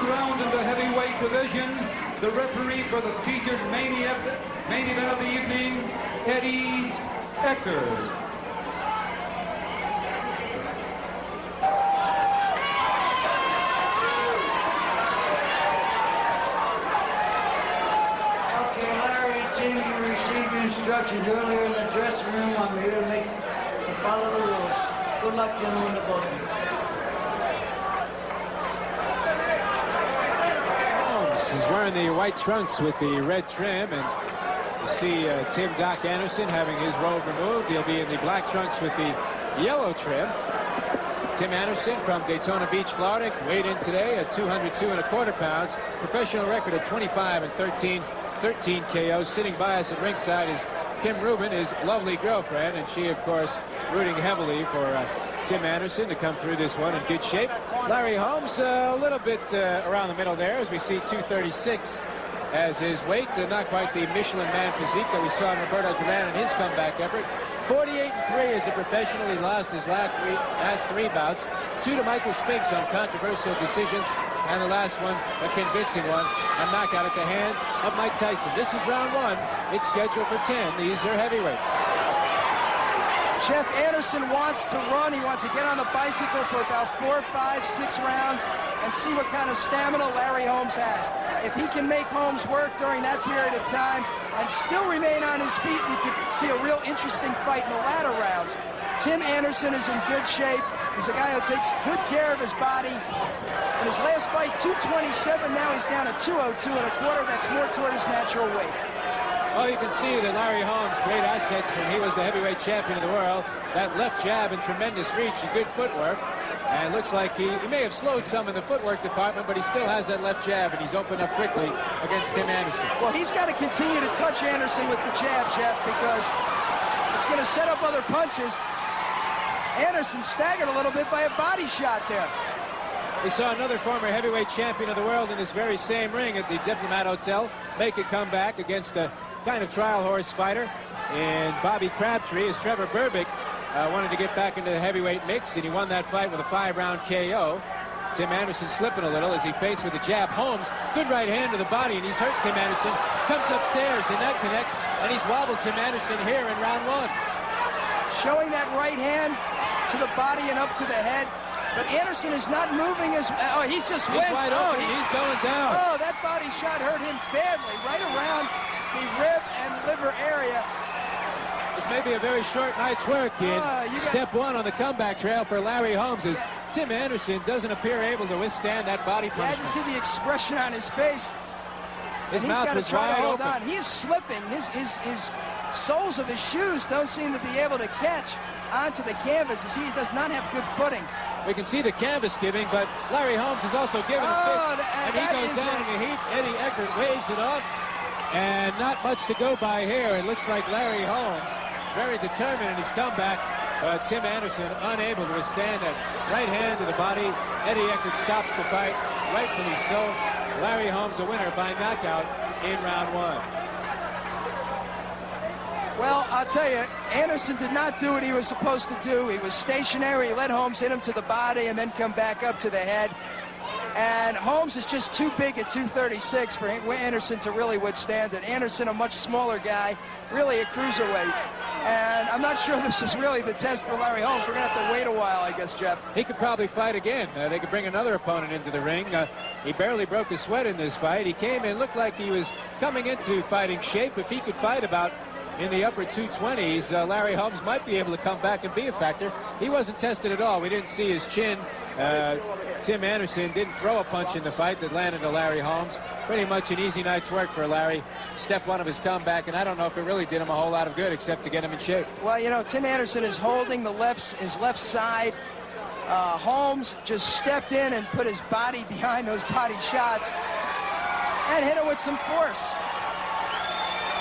rounds in the heavyweight division. The referee for the featured main event of the evening, Eddie Eckert. You received instructions earlier in the dressing room. I'm here to follow the rules. Good luck, gentlemen, to both of you. Holmes is wearing the white trunks with the red trim, and you see Tim Doc Anderson having his robe removed. He'll be in the black trunks with the yellow trim. Tim Anderson from Daytona Beach, Florida, weighed in today at 202 1/4 pounds. Professional record of 25-13 KOs. Sitting by us at ringside is Kim Rubin, his lovely girlfriend, and she, of course, rooting heavily for Tim Anderson to come through this one in good shape. Larry Holmes, a little bit around the middle there, as we see 236 as his weight. Not quite the Michelin Man physique that we saw in Roberto Duran in his comeback effort. 48-3 as a professional. He lost his last three bouts. 2 to Michael Spinks on controversial decisions, and the last one a convincing one, a knockout at the hands of Mike Tyson. This is round 1. It's scheduled for 10. These are heavyweights. Jeff, Anderson wants to run. He wants to get on the bicycle for about 4, 5, 6 rounds and see what kind of stamina Larry Holmes has. If he can make Holmes work during that period of time and still remain on his feet, we could see a real interesting fight in the latter rounds. Tim Anderson is in good shape. He's a guy who takes good care of his body. In his last fight, 227. Now he's down to 202 1/4. That's more toward his natural weight. Well, you can see that Larry Holmes, great assets when he was the heavyweight champion of the world. That left jab and tremendous reach and good footwork. And looks like he may have slowed some in the footwork department, but he still has that left jab, and he's opened up quickly against Tim Anderson. Well, he's got to continue to touch Anderson with the jab, Jeff, because it's going to set up other punches. Anderson staggered a little bit by a body shot there. We saw another former heavyweight champion of the world in this very same ring at the Diplomat Hotel make a comeback against a kind of trial horse fighter in Bobby Crabtree, as Trevor Berbick wanted to get back into the heavyweight mix, and he won that fight with a 5-round KO. Tim Anderson slipping a little as he feints with a jab. Holmes, good right hand to the body, and he's hurt Tim Anderson. Comes upstairs, and that connects, and he's wobbled Tim Anderson here in round 1. Showing that right hand to the body and up to the head. But Anderson is not moving as... Oh, he's just winced. Wide open. He's going down. Oh, that body shot hurt him badly, right around the rib and liver area. This may be a very short night's work in step 1 on the comeback trail for Larry Holmes, as Tim Anderson doesn't appear able to withstand that body punishment. You had to see the expression on his face. His mouth was wide open. On. He is slipping. His soles of his shoes don't seem to be able to catch onto the canvas, as he does not have good footing. We can see the canvas giving, but Larry Holmes is also giving a fist, and he goes down in a heap. Eddie Eckert waves it off, and not much to go by here. It looks like Larry Holmes very determined in his comeback. Tim Anderson unable to withstand that right hand to the body. Eddie Eckert stops the fight, rightfully so. Larry Holmes a winner by knockout in round 1. Well, I'll tell you, Anderson did not do what he was supposed to do. He was stationary. He let Holmes hit him to the body and then come back up to the head. And Holmes is just too big at 236 for Anderson to really withstand it. Anderson, a much smaller guy, really a cruiserweight. And I'm not sure this is really the test for Larry Holmes. We're going to have to wait a while, I guess, Jeff. He could probably fight again. They could bring another opponent into the ring. He barely broke a sweat in this fight. He came in, looked like he was coming into fighting shape. If he could fight about in the upper 220s, Larry Holmes might be able to come back and be a factor. He wasn't tested at all. We didn't see his chin. Tim Anderson didn't throw a punch in the fight that landed to Larry Holmes. Pretty much an easy night's work for Larry. Step 1 of his comeback, and I don't know if it really did him a whole lot of good except to get him in shape. Well, you know, Tim Anderson is holding his left side. Holmes just stepped in and put his body behind those body shots and hit him with some force.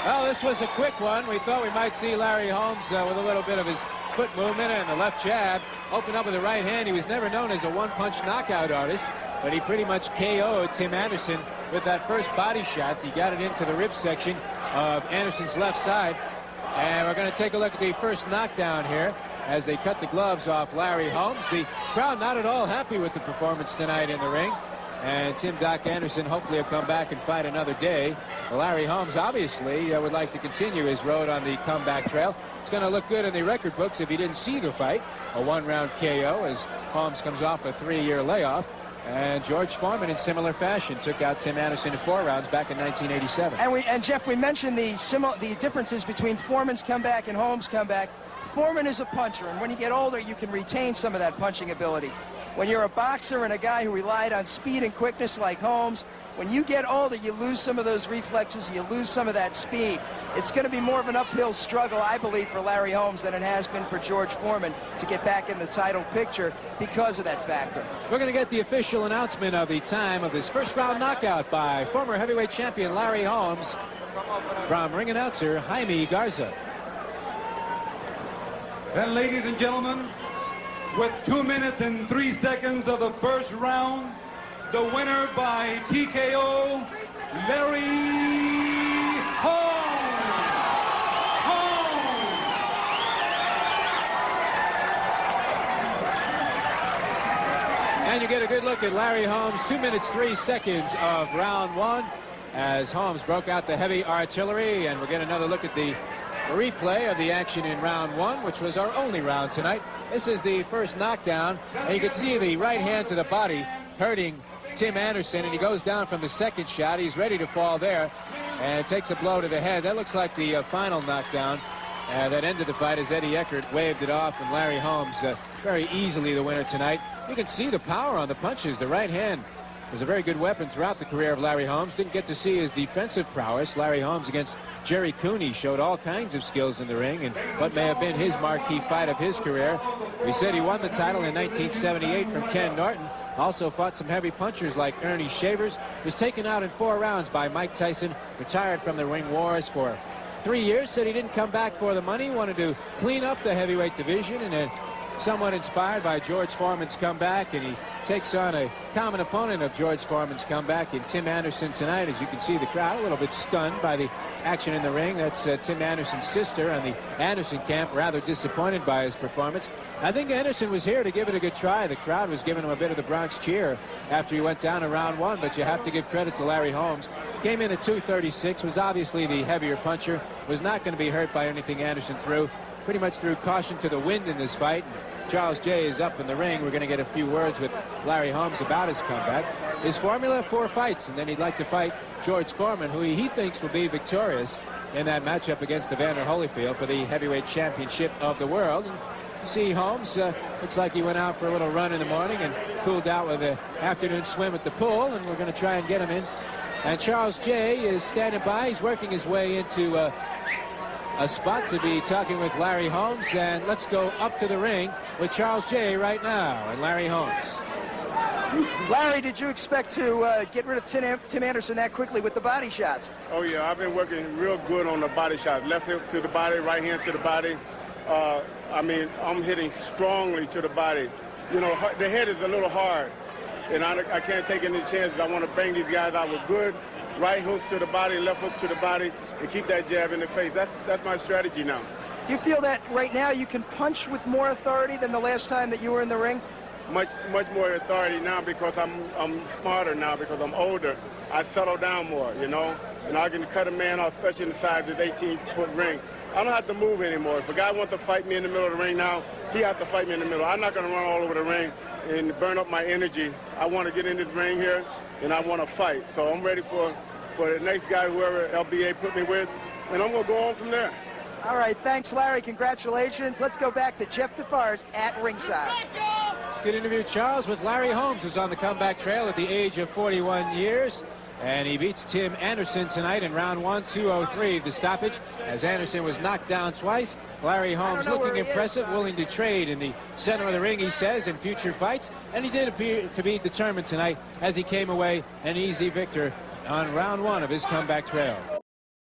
Well, this was a quick one. We thought we might see Larry Holmes with a little bit of his foot movement and the left jab. Opened up with the right hand. He was never known as a one-punch knockout artist, but he pretty much KO'd Tim Anderson with that first body shot. He got it into the rib section of Anderson's left side. And we're going to take a look at the first knockdown here as they cut the gloves off Larry Holmes. The crowd not at all happy with the performance tonight in the ring. And Tim Doc Anderson hopefully will come back and fight another day. Larry Holmes obviously would like to continue his road on the comeback trail. It's going to look good in the record books if he didn't see the fight. A one-round KO as Holmes comes off a 3-year layoff. And George Foreman, in similar fashion, took out Tim Anderson in 4 rounds back in 1987. And Jeff, we mentioned the differences between Foreman's comeback and Holmes' comeback. Foreman is a puncher, and when you get older, you can retain some of that punching ability. When you're a boxer and a guy who relied on speed and quickness like Holmes, when you get older, you lose some of those reflexes, you lose some of that speed. It's going to be more of an uphill struggle, I believe, for Larry Holmes than it has been for George Foreman to get back in the title picture because of that factor. We're going to get the official announcement of the time of this first round knockout by former heavyweight champion Larry Holmes from ring announcer Jaime Garza. And ladies and gentlemen, with 2 minutes and 3 seconds of the first round, the winner by TKO, Larry Holmes. And you get a good look at Larry Holmes, 2 minutes 3 seconds of round 1 as Holmes broke out the heavy artillery. And we'll get another look at the replay of the action in round 1, which was our only round tonight. This is the first knockdown, and you can see the right hand to the body hurting Tim Anderson, and he goes down from the second shot. He's ready to fall there and takes a blow to the head. That looks like the final knockdown that ended the fight as Eddie Eckert waved it off, and Larry Holmes very easily the winner tonight. You can see the power on the punches. The right hand was a very good weapon throughout the career of Larry Holmes. Didn't get to see his defensive prowess. Larry Holmes against Jerry Cooney showed all kinds of skills in the ring, and what may have been his marquee fight of his career. We said he won the title in 1978 from Ken Norton. Also fought some heavy punchers like Ernie Shavers. Was taken out in 4 rounds by Mike Tyson. Retired from the ring wars for 3 years. Said he didn't come back for the money. Wanted to clean up the heavyweight division, and then somewhat inspired by George Foreman's comeback, and he takes on a common opponent of George Foreman's comeback in Tim Anderson tonight. As you can see, the crowd a little bit stunned by the action in the ring. That's Tim Anderson's sister on the Anderson camp, rather disappointed by his performance. I think Anderson was here to give it a good try. The crowd was giving him a bit of the Bronx cheer after he went down in round 1, but you have to give credit to Larry Holmes. Came in at 236, was obviously the heavier puncher, was not going to be hurt by anything Anderson threw. Pretty much threw caution to the wind in this fight. Charles J. is up in the ring. We're going to get a few words with Larry Holmes about his comeback. His formula, 4 fights, and then he'd like to fight George Foreman, who he thinks will be victorious in that matchup against Evander Holyfield for the heavyweight championship of the world. And you see Holmes, looks like he went out for a little run in the morning and cooled out with an afternoon swim at the pool, and we're going to try and get him in. And Charles J. is standing by. He's working his way into a spot to be talking with Larry Holmes, and let's go up to the ring with Charles J. right now and Larry Holmes. Larry, did you expect to get rid of Tim Anderson that quickly with the body shots? Oh yeah, I've been working real good on the body shots. Left hip to the body, right hand to the body. I mean, I'm hitting strongly to the body. You know, the head is a little hard, and I can't take any chances. I want to bang these guys out with good right hooks to the body, left hooks to the body, and keep that jab in the face. That's my strategy now. Do you feel that right now you can punch with more authority than the last time that you were in the ring? Much more authority now because I'm smarter now because I'm older. I settle down more, you know, and I can cut a man off, especially inside this 18-foot ring. I don't have to move anymore. If a guy wants to fight me in the middle of the ring now, he has to fight me in the middle. I'm not going to run all over the ring and burn up my energy. I want to get in this ring here, and I want to fight. So I'm ready for the next guy, whoever LBA put me with, and I'm going to go on from there. All right, thanks, Larry. Congratulations. Let's go back to Jeff DeForest at ringside. Good interview, Charles, with Larry Holmes, who's on the comeback trail at the age of 41 years. And he beats Tim Anderson tonight in round 1, 2:03. The stoppage, as Anderson was knocked down twice. Larry Holmes looking impressive, willing to trade in the center of the ring, he says, in future fights. And he did appear to be determined tonight as he came away an easy victor on round 1 of his comeback trail.